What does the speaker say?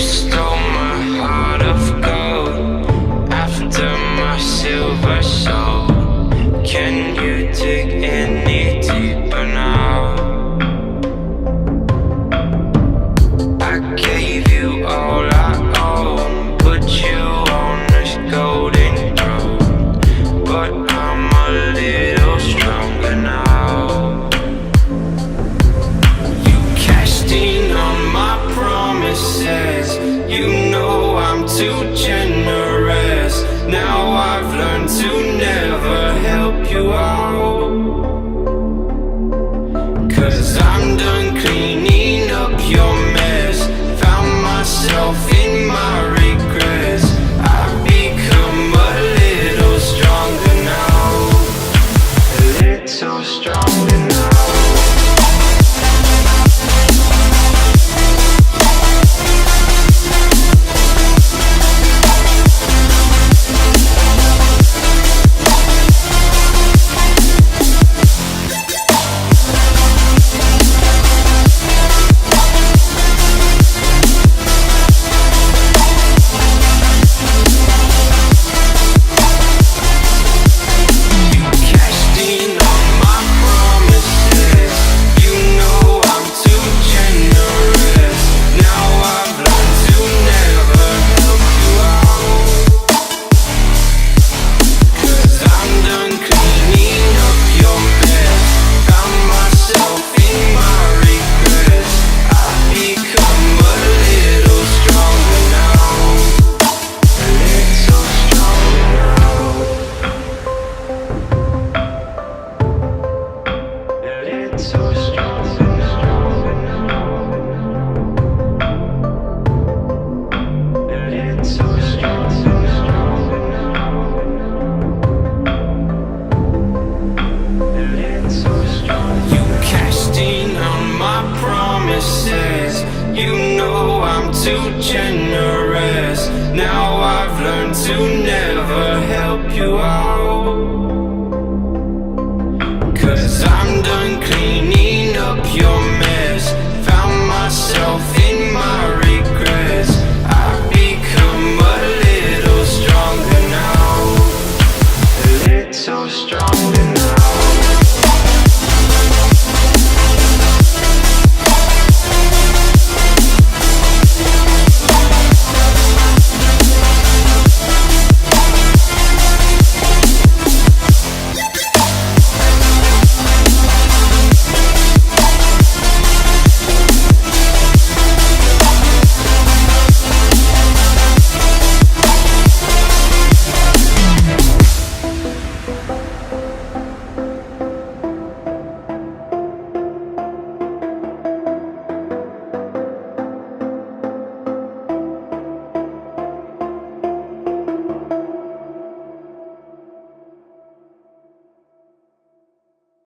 stole my heart of gold after my silver soul. Can you dig any deeper now? I gave you all I own, put you on this golden throne, but I'm a little stronger now. You cashed in on my promises, you know I'm too generous. Now I've learned to never help you out, 'cause I'm done cleaning up your mess. Found myself in my regrets. I've become a little stronger now, a little stronger now. You know I'm too generous. Now I've learned to never help you out.